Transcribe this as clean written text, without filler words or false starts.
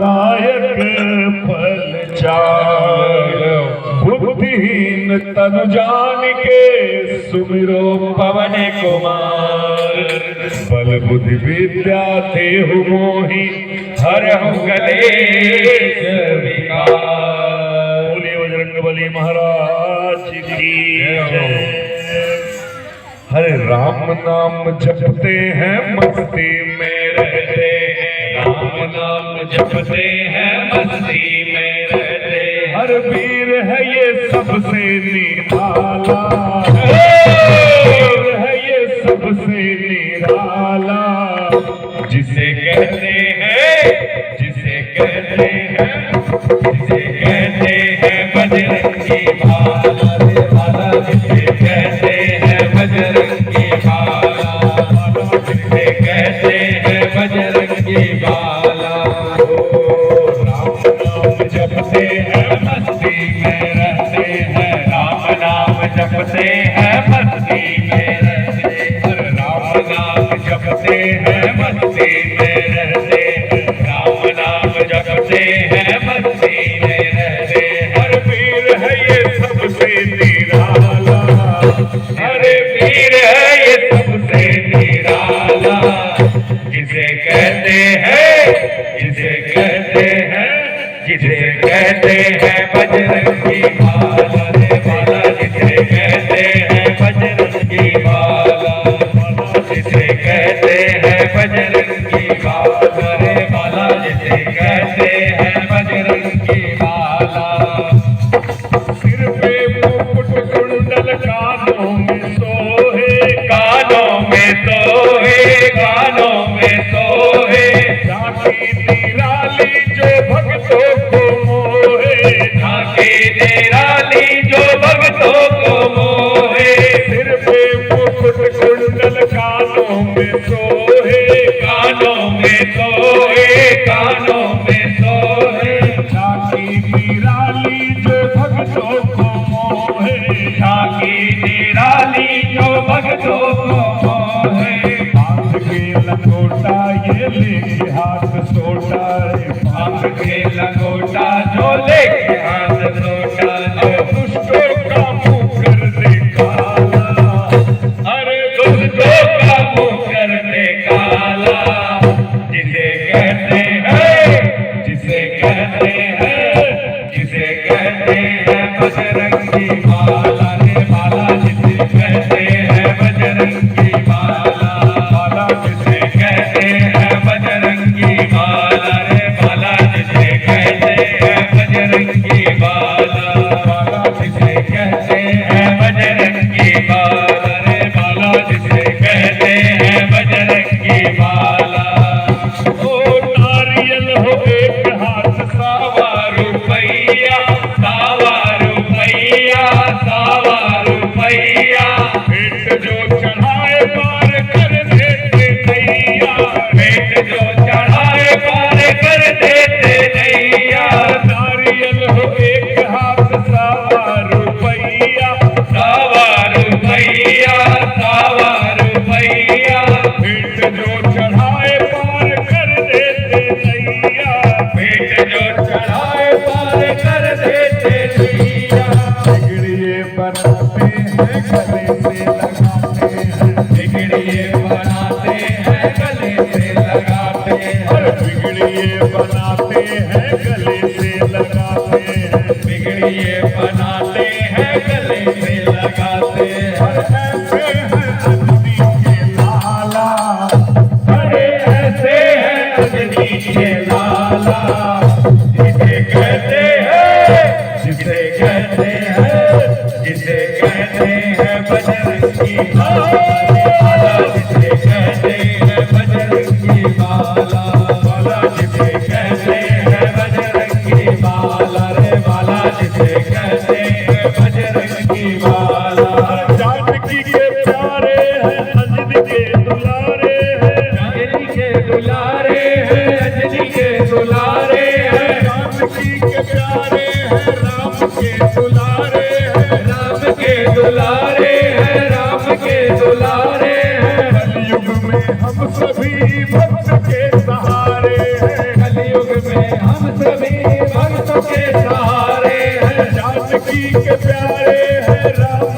दायक फल चार। बुद्धिहीन तनु जान के सुमिरो पवन कुमार। बल बुद्धि विद्या देहु मोहि हरहु कलेश विकार। बोलिए बजरंगबली महाराज की जय। हरे राम नाम जपते हैं मस्ती में रहते हैं। राम नाम जपते हैं मस्ती में रहते हैं। हर वीर है ये सबसे निराला। वीर है ये सबसे निराला। जिसे कहते हैं जिसे कहते हैं बजरंगी भाला रे भाला। जिसे कहते हैं बजरंगी भाला। जिसे कहते हैं बजरंगी भाला। राम नाम जपते हैं मस्ती में रहते हैं। राम नाम जपते हैं मस्ती में रहते हैं। राम नाम जपते हैं मस्ती में रहते हैं। राम नाम जपते हैं मस्ती में रहते हैं। हर वीर है ये सबसे निराला। अरे वीर है ये सबसे निराला। जिसे कहते हैं जिसे कहते हैं जिसे कहते हैं बजरंगी भाला रे भाला। जिसे कहते हैं बजरंगी भाला। जिसे कहते हैं बजरंगी भाला रे भाला। जिसे कहते हैं बजरंगी भाला। सिर पे मुकुट कुंडल कानों में सोहे। कानों में सोहे कानों में सोहे। झांकी निराली जो भक्तों को मोहे। झांकी निराली जो भक्तों को मोहे। सिर पे मुकुट कुंडल कानों में सोहे। कानों में सोहे कानों में सोहे। झांकी निराली जो भक्तों को मोहे। झांकी निराली जो भक्तों को मोहे। बांध के लंगोटा ये लेके हाथ सोटा रे। बांध के लंगोटा जो लेके हाथ सोटा। जो दुष्टों का मुंह कर दे काला। अरे दुष्टों का मुंह कर दे काला। जिसे कहते हैं जिसे कहते हैं जिसे कहते हैं बजरंगी भाला रे भाला। जिसे कहते हैं बजरंगी भाला भाला। जिसे कहते हैं बजरंगी भाला रे भाला। जिसे कहते हैं बजरंगी भाला भाला। जिसे कहते हैं बजरंगी भाला रे भाला। जिसे कहते हैं बजरंगी भाला। ओ नारियल हो एक हाथ सावा रुपैया। सावा रुपैया सावा रुपैया। भेंट जो चढ़ाए पार कर देते नैया। भेंट जो चढ़ाए पार कर देते नैया। नारियल हो एक हाथ सावा रुपैया। सावा रुपैया सावा रुपैया। भेंट जो चढ़ाए पार कर देते नैया। भेंट जो चढ़ाए पार कर देते नैया। बिगड़िए बनाते हैं गले से लगाते हैं। बिगड़िए बनाते हैं गले से लगाते हैं। बिगड़िए बनाते हैं गले से लगाते हैं। बिगड़िए बनाते हैं गले से लगाते हैं। ऐसे हैं अग्नि के लाला। अरे ऐसे हैं अग्नि के लाला। जिसे कहते हैं जिसे कहते हैं जिसे कहते हैं बजरंगी भाला। जिसे कहते हैं बजरंगी भाला भाला। जिसे कहते हैं बजरंगी भाला रे भाला। जिसे कहते हैं बजरंगी भाला। जानकी के प्यारे हैं अंजनी के दुलारे हैं। अंजनी के दुलारे हैं अंजनी के दुलारे हैं। जानकी के प्यारे हैं राम के दुलारे हैं। राम के दुलारे हैं राम के दुलारे हैं। कलयुग में हम सभी भक्त के सहारे हैं। कलयुग में हम सभी भक्तों के सहारे हैं। जानकी के प्यारे हैं राम